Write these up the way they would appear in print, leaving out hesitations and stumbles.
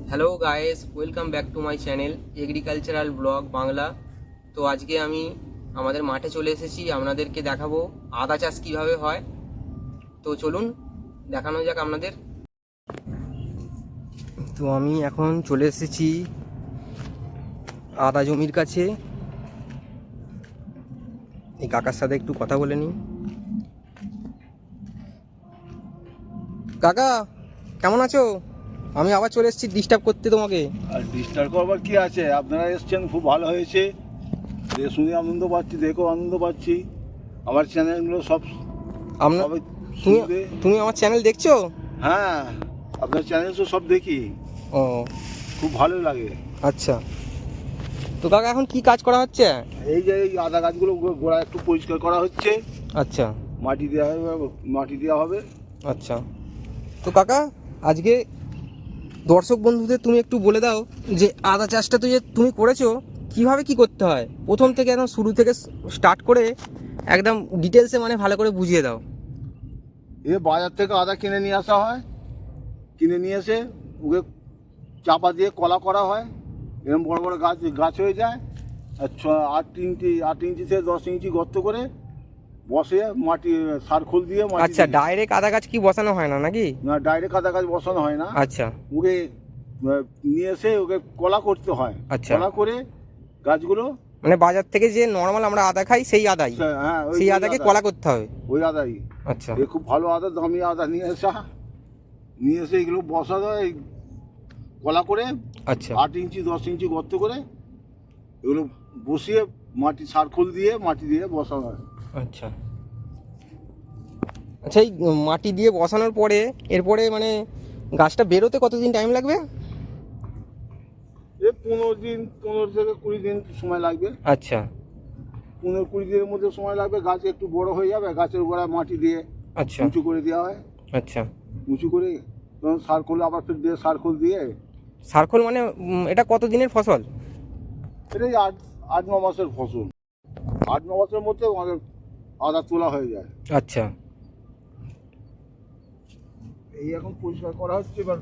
Hello guys, welcome back to my channel agricultural blog Bangla. তো আজকে আমি আমাদের মাঠে চলে এসেছি, আপনাদেরকে দেখাবো আদা চাষ কিভাবে হয়। তো চলুন দেখানো যাক আপনাদের। তো আমি এখন চলে এসেছি আদা জমির কাছে। এই কাকার সাথে একটু কথা বলে নিই। কাকা, কেমন আছো? আমি আবার চলে এসেছি ডিস্টার্ব করতে তোমাকে। আর ডিস্টার্ব করবার কি আছে? আপনারা এসছেন, খুব ভালো হয়েছে। শুনে আনন্দ পাচ্ছি, দেখেও আনন্দ পাচ্ছি। আমার চ্যানেলগুলো সব আপনার সবাই তুমি শুনবে। তুমি আমার চ্যানেল দেখছো? হ্যাঁ, আপনার চ্যানেল তো সব দেখি, ও খুব ভালো লাগে। আচ্ছা, তো কাকা এখন কি কাজ করা হচ্ছে? এই যে এই আদা গাছগুলো গোড়া একটু পরিষ্কার করা হচ্ছে, আচ্ছা মাটি দেওয়া হবে, মাটি দেওয়া হবে। আচ্ছা, তো কাকা আজকে দর্শক বন্ধুদের তুমি একটু বলে দাও যে আদা চাষটা তো যে তুমি করেছো কিভাবে কি করতে হয়, প্রথম থেকে একদম শুরু থেকে স্টার্ট করে একদম ডিটেলসে মানে ভালো করে বুঝিয়ে দাও। বাজার থেকে আদা কিনে নিয়ে আসা হয়, কিনে নিয়ে এসে ওকে চাপা দিয়ে কলা করা হয়। এরকম বড় বড় গাছ গাছ হয়ে যায়। আর 8 ইঞ্চি থেকে 10 ইঞ্চি গর্ত করে বসে মাটি সার খোল দিয়ে মাটি আচ্ছা, ডাইরেক্ট আদা গাছ কি বসানো হয় না নাকি? না, ডাইরেক্ট আদা গাছ বসানো হয় না। আচ্ছা ওকে নিয়ে এসে ওকে কলা করতে হয়। আচ্ছা, কলা করে গাছগুলো, মানে বাজার থেকে যে নর্মাল আমরা আদা খাই সেই আদাই, হ্যাঁ সেই আদাকে কলা করতে হবে। ওই আদাই। আচ্ছা এ খুব ভালো আদা, দামি আদা নিয়ে এসে এগুলো বসাতে হয় কলা করে। আচ্ছা 8 ইঞ্চি 10 ইঞ্চি গর্ত করে এগুলো বসিয়ে মাটি সার খোল দিয়ে মাটি দিয়ে বসানো হয়। আচ্ছা আচ্ছা, এই মাটি দিয়ে বসানোর পরে এরপরে মানে গাছটা বেরোতে কতদিন টাইম লাগবে? 15 দিন, 15 থেকে 20 দিন সময় লাগবে। আচ্ছা 15-20 দিনের মধ্যে সময় লাগবে। গাছ একটু বড় হয়ে যাবে, গাছের গোড়ায় মাটি দিয়ে আচ্ছা উঁচু করে দেওয়া হয়। আচ্ছা, উঁচু করে তখন সার খোল আবার ফের দিয়ে সার খোল দিয়ে সার্কল মানে এটা কত দিনের ফসল? এটাই 8-9 মাসের ফসল। 8-9 মাসের মধ্যে আমাদের আদা তোলা হয়ে যায়। আচ্ছা এই এখন পরিষ্কার করা হচ্ছে, এবার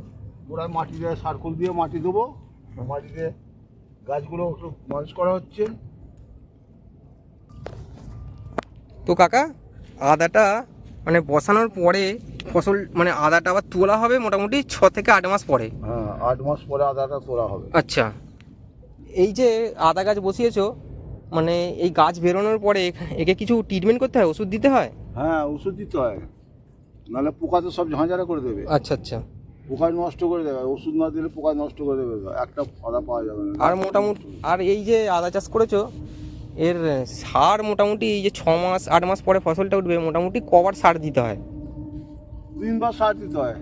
গোড়ায় মাটি দিয়ে সার খোল দিয়ে মাটি দেবো। মাটি দিয়ে গাছগুলো একটু মালিশ করা হচ্ছে। তো কাকা, আদাটা মানে বসানোর পরে ফসল মানে আদাটা আবার তোলা হবে মোটামুটি 6 থেকে 8 মাস পরে। হ্যাঁ, 8 মাস পরে আদাটা তোলা হবে। আচ্ছা, এই যে আদা গাছ বসিয়েছো মানে এই গাছ বেরোনোর পরে একে কিছু ট্রিটমেন্ট করতে হয়, ওষুধ দিতে হয়? হ্যাঁ, ওষুধ দিতে হয়, নাহলে পোকা তো সব ঝাঁঝারা করে দেবে। আচ্ছা আচ্ছা, পোকায় নষ্ট করে দেবে, ওষুধ না দিলে পোকায় নষ্ট করে দেবে, একটা আদা পাওয়া যাবে না। আর মোটামুটি আর এই যে আদা চাষ করেছো এর সার মোটামুটি এই যে 6 মাস 8 মাস পরে ফসলটা উঠবে, মোটামুটি কবার সার দিতে হয়? 3 বার সার দিতে হয়।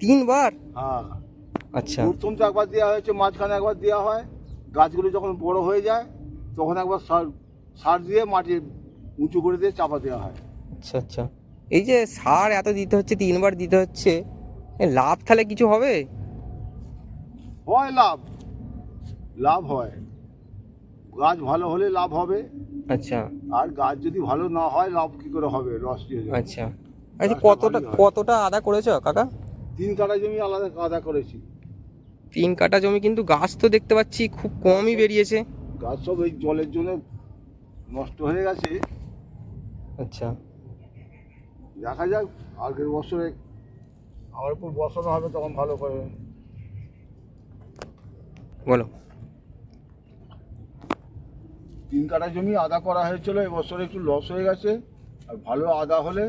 3 বার? হ্যাঁ, আচ্ছা প্রথম তো একবার দেওয়া হয়েছে, মাঝখানে একবার দেওয়া হয়। গাছগুলো যখন বড় হয়ে যায় তখন একবার সার সার দিয়ে মাটি উঁচু করে দিয়ে চাপা দেওয়া হয়। আচ্ছা আচ্ছা, এই যে সার এত দিতে হচ্ছে, 3 বার দিতে হচ্ছে, এ লাভ তাহলে কিছু হবে? হয় লাভ, লাভ হয়। গাছ ভালো হলে লাভ হবে। আচ্ছা আর গাছ যদি ভালো না হয় লাভ কি করে হবে? লস দিয়ে যাবে। আচ্ছা আচ্ছা, গাছটা কতটা ভালোই হয়। কতটা আদা করেছো কাকা? 3 কাঠা জমি আলাদা আদা করেছি। 3 কাঠা জমি, কিন্তু গাছ তো দেখতে পাচ্ছি খুব কমই বেরিয়েছে। গাছ সব এই জলের জন্য নষ্ট হয়ে গেছে। আচ্ছা দেখা যাক, আগের বছরে আমার উপর বসানো হবে তখন ভালো করে। বলো। 3 কাঠা জমি আদা করা হয়েছিল, এবছরে একটু লস হয়ে গেছে। আর ভালো আদা হলে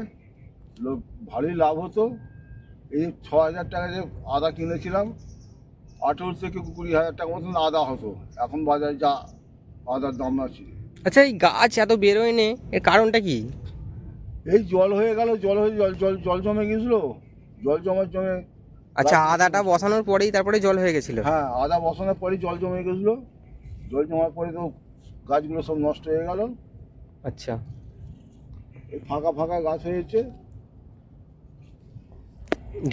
ভালোই লাভ হতো। এই 6,000 টাকা যে আদা কিনেছিলাম, 18 থেকে 20 হাজার টাকা মতন আদা হতো। এখন বাজারে যা আদার দাম আছে, আচ্ছা, এই গাছ এত বেরোয় নে, এর কারণটা কি? এই জল হয়ে গেল, জল হয়ে জল জল জল জমে গেছিলো। জমে আচ্ছা, গাছ- আদাটা বসানোর পরেই তারপরে জল হয়ে গেছিল? হ্যাঁ, আদা বসানোর পরে জল জমে গেছিলো। জল জমার পরে তো গাছগুলো সব নষ্ট হয়ে গেল। আচ্ছা, এই ফাঁকা ফাঁকা গাছ হয়েছে।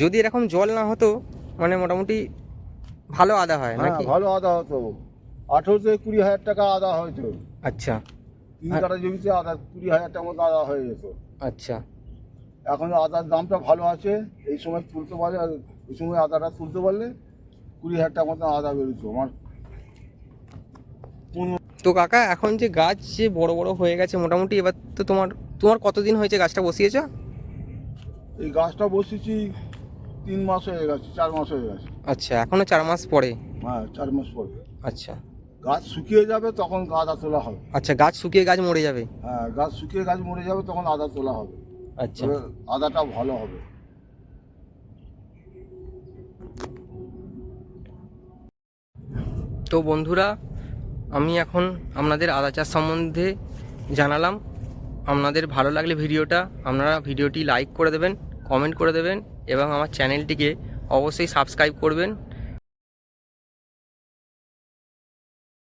যদি এরকম জল না হতো মানে মোটামুটি ভালো আদা হয় হ্যাঁ, নাকি? ভালো আদা হতো। 18 থেকে 20 হাজার টাকা আদা হয়েছে। আচ্ছা 3 কাঠা জমিতে আদা 20 হাজার টাকা মতো আদা হয়ে যেত। আচ্ছা এখন আদার দামটা ভালো আছে, এই সময় তুলতে পারলে, এই সময় আদাটা তুলতে পারলে 20,000 মতো আদা বেরোতো আমার। তো কাকা এখন যে গাছ যে বড় বড় হয়ে গেছে মোটামুটি, এবার তো তোমার তোমার কতদিন হয়েছে গাছটা বসিয়েছ? এই গাছটা বসেছি 3 মাস হয়ে গেছে, 4 মাস হয়ে গেছে। আচ্ছা, এখনো 4 মাস পরে। হ্যাঁ, 4 মাস পরে আচ্ছা গাছ শুকিয়ে যাবে, তখন আদা তোলা হবে। আচ্ছা, গাছ শুকিয়ে গাছ মরে যাবে। হ্যাঁ, গাছ শুকিয়ে গাছ মরে যাবে, তখন আদা তোলা হবে। আচ্ছা, তবে আদাটা ভালো হবে। তো বন্ধুরা, আমি এখন আপনাদের আদা চাষ সম্বন্ধে জানালাম। আপনাদের ভালো লাগলে ভিডিওটা আপনারা ভিডিওটি লাইক করে দেবেন, কমেন্ট করে দেবেন এবং আমার চ্যানেলটিকে অবশ্যই সাবস্ক্রাইব করবেন।